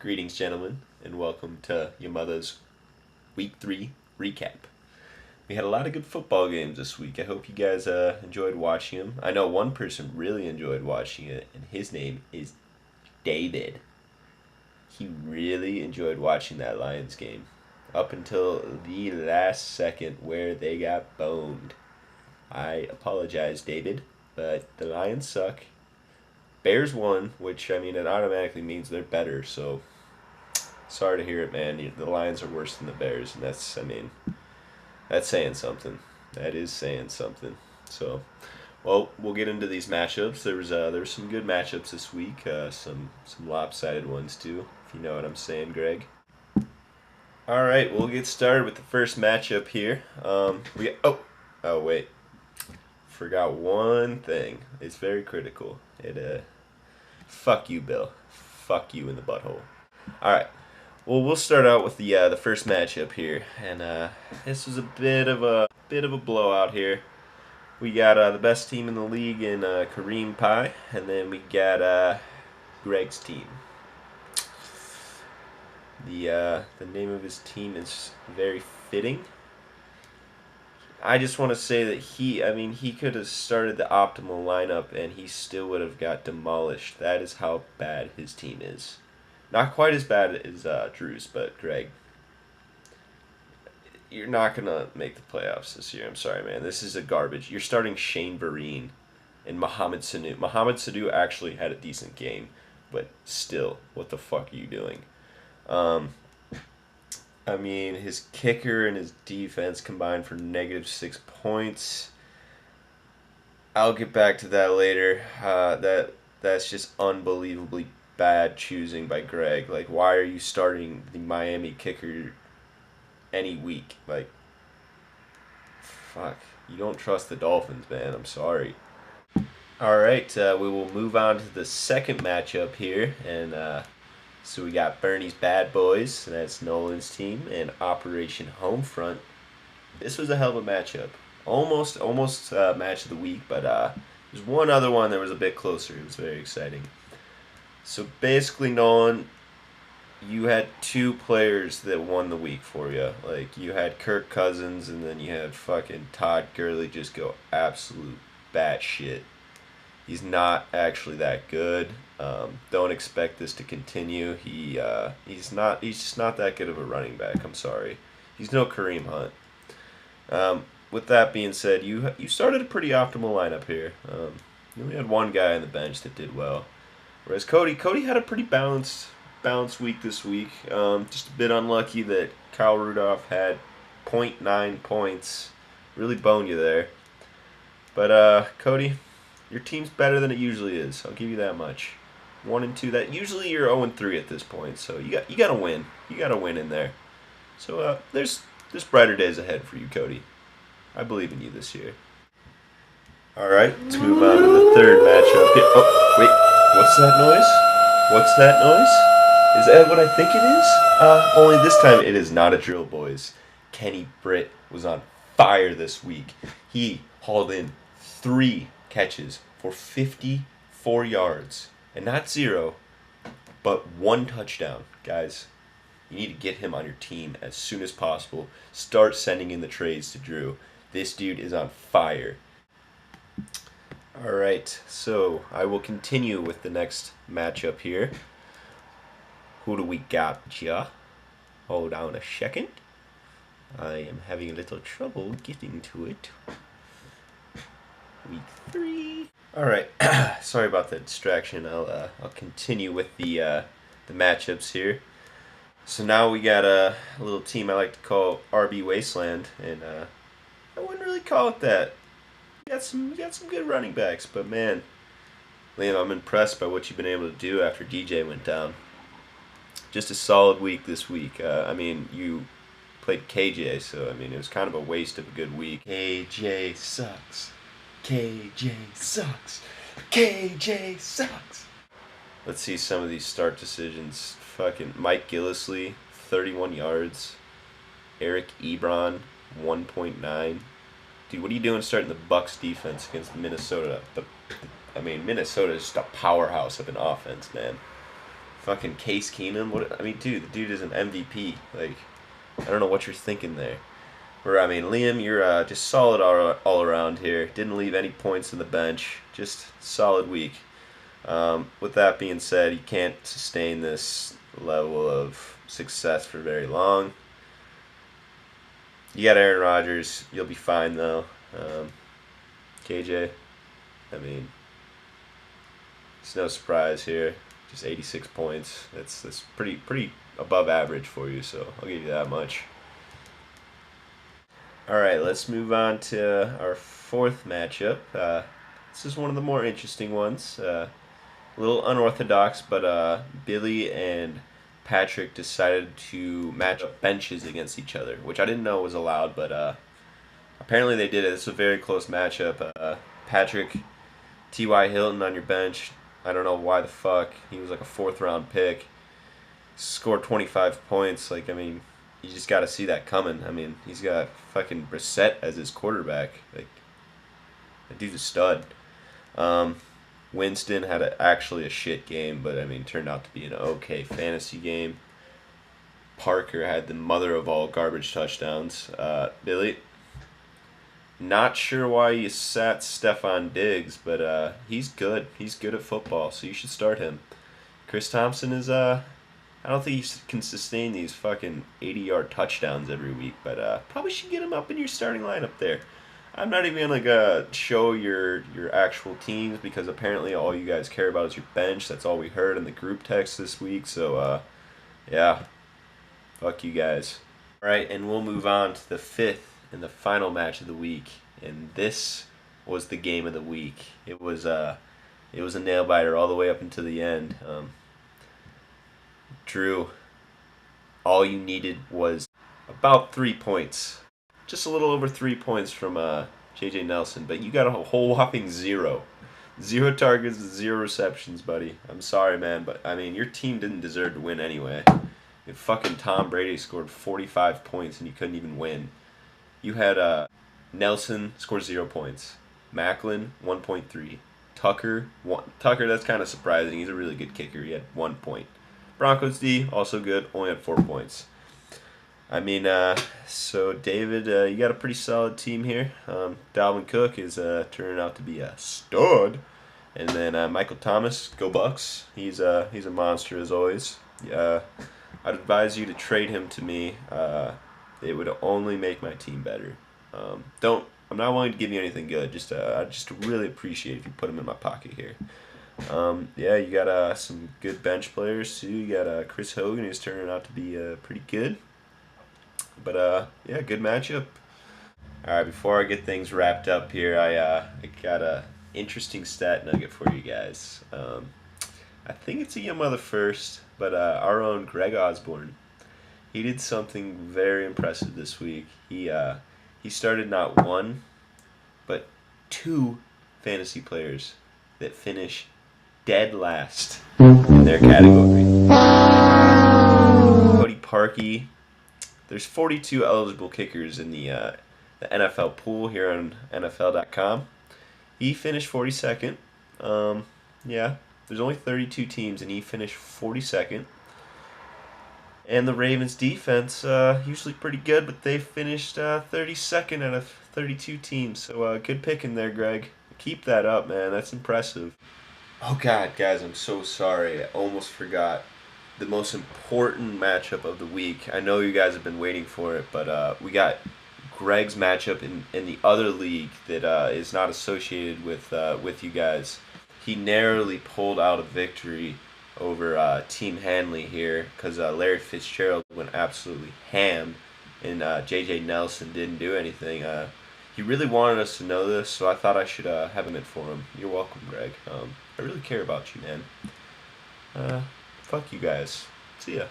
Greetings, gentlemen, and welcome to your mother's Week 3 recap. We had a lot of good football games this week. I hope you guys enjoyed watching them. I know one person really enjoyed watching it, and his name is David. He really enjoyed watching that Lions game up until the last second where they got boned. I apologize, David, but the Lions suck. Bears won, which, I mean, it automatically means they're better, so sorry to hear it, man. The Lions are worse than the Bears, and that's saying something. That is saying something. So, well, we'll get into these matchups. There was some good matchups this week. Some lopsided ones too, if you know what I'm saying, Greg. All right, we'll get started with the first matchup here. We got, oh wait, forgot one thing. It's very critical. Fuck you, Bill. Fuck you in the butthole. All right. Well, we'll start out with the first matchup here, and this was a bit of a blowout here. We got the best team in the league in Kareem Pie, and then we got Greg's team. The name of his team is very fitting. I just want to say that he could have started the optimal lineup, and he still would have got demolished. That is how bad his team is. Not quite as bad as Drew's, but Greg, you're not going to make the playoffs this year. I'm sorry, man. This is a garbage. You're starting Shane Vereen and Mohamed Sanu. Mohamed Sanu actually had a decent game, but still, what the fuck are you doing? His kicker and his defense combined for -6 points. I'll get back to that later. That's just unbelievably bad choosing by Greg. Like, why are you starting the Miami kicker any week? Like, fuck. You don't trust the Dolphins, man. I'm sorry. All right, we will move on to the second matchup here, and so we got Bernie's Bad Boys, and that's Nolan's team, and Operation Homefront. This was a hell of a matchup. Almost match of the week, but there's one other one that was a bit closer. It was very exciting. So basically, Nolan, you had two players that won the week for you. Like, you had Kirk Cousins, and then you had fucking Todd Gurley just go absolute batshit. He's not actually that good. Don't expect this to continue. He's just not that good of a running back. I'm sorry. He's no Kareem Hunt. With that being said, you started a pretty optimal lineup here. You only had one guy on the bench that did well. Whereas Cody had a pretty balanced week this week. Just a bit unlucky that Kyle Rudolph had .9 points. Really boned you there. But Cody, your team's better than it usually is. I'll give you that much. 1 and 2. That usually you're 0-3 at this point. So you gotta win. You gotta win in there. So there's brighter days ahead for you, Cody. I believe in you this year. All right, let's move on to the third matchup. Oh, wait. What's that noise? What's that noise? Is that what I think it is? Only this time it is not a drill, boys. Kenny Britt was on fire this week. He hauled in 3 catches for 54 yards. And not 0, but 1 touchdown. Guys, you need to get him on your team as soon as possible. Start sending in the trades to Drew. This dude is on fire. Alright, so I will continue with the next matchup here. Who do we got, ja? Hold on a second. I am having a little trouble getting to it. Week 3. Alright, sorry about the distraction. I'll continue with the matchups here. So now we got a little team I like to call RB Wasteland, and I wouldn't really call it that. You got some good running backs, but man, Liam, I'm impressed by what you've been able to do after DJ went down. Just a solid week this week. You played KJ, so it was kind of a waste of a good week. KJ sucks. KJ sucks. KJ sucks. Let's see some of these start decisions. Fucking Mike Gillisley, 31 yards. Eric Ebron, 1.9. Dude, what are you doing starting the Bucks defense against Minnesota? Minnesota is just a powerhouse of an offense, man. fucking Case Keenum. What I mean, dude, the dude is an MVP. Like, I don't know what you're thinking there. Or I mean, Liam, you're just solid all around here. Didn't leave any points in the bench. Just solid week. With that being said, you can't sustain this level of success for very long. You got Aaron Rodgers. You'll be fine though. KJ, I mean, it's no surprise here. Just 86 points. That's pretty above average for you. So I'll give you that much. All right, let's move on to our fourth matchup. This is one of the more interesting ones. A little unorthodox, but Billy and Patrick decided to match up benches against each other, which I didn't know was allowed, but apparently they did it. It's a very close matchup. Patrick, T.Y. Hilton on your bench. I don't know why the fuck. He was like a fourth round pick. Scored 25 points. Like, I mean, you just got to see that coming. I mean, he's got fucking Brissett as his quarterback. Like, that dude's a stud. Winston had actually a shit game, but I mean, turned out to be an okay fantasy game. Parker had the mother of all garbage touchdowns. Billy, not sure why you sat Stefon Diggs, but he's good. He's good at football, so you should start him. Chris Thompson is I don't think he can sustain these fucking 80-yard touchdowns every week, but probably should get him up in your starting lineup there. I'm not even gonna show your actual teams because apparently all you guys care about is your bench. That's all we heard in the group text this week. So yeah, fuck you guys. All right, and we'll move on to the fifth and the final match of the week, and this was the game of the week. It was a nail biter all the way up until the end. Drew, all you needed was about 3 points. Just a little over 3 points from J.J. Nelson, but you got a whole whopping 0. 0 targets, 0 receptions, buddy. I'm sorry, man, but I mean, your team didn't deserve to win anyway. If fucking Tom Brady scored 45 points and you couldn't even win. You had Nelson scored 0 points. Macklin, 1.3. Tucker, 1. Tucker, that's kind of surprising. He's a really good kicker. He had 1 point. Broncos D, also good, only had 4 points. I mean, so David, you got a pretty solid team here. Dalvin Cook is turning out to be a stud. And then Michael Thomas, go Bucks. He's a monster as always. I'd advise you to trade him to me. It would only make my team better. I'm not willing to give you anything good. I'd just really appreciate if you put him in my pocket here. Yeah, you got some good bench players too. You got Chris Hogan, who's turning out to be pretty good. But yeah, good matchup. All right, before I get things wrapped up here, I got a interesting stat nugget for you guys. I think it's a your mother first, but our own Greg Osborne, he did something very impressive this week. He started not 1, but 2 fantasy players that finish dead last in their category. Cody Parkey. There's 42 eligible kickers in the NFL pool here on NFL.com. He finished 42nd. Yeah, there's only 32 teams, and he finished 42nd. And the Ravens defense, usually pretty good, but they finished 32nd out of 32 teams. So good picking there, Greg. Keep that up, man. That's impressive. Oh, God, guys, I'm so sorry. I almost forgot the most important matchup of the week. I know you guys have been waiting for it, but we got Greg's matchup in the other league that is not associated with you guys. He narrowly pulled out a victory over Team Hanley here because Larry Fitzgerald went absolutely ham and J.J. Nelson didn't do anything. He really wanted us to know this, so I thought I should have him in for him. You're welcome, Greg. I really care about you, man. Fuck you guys. See ya.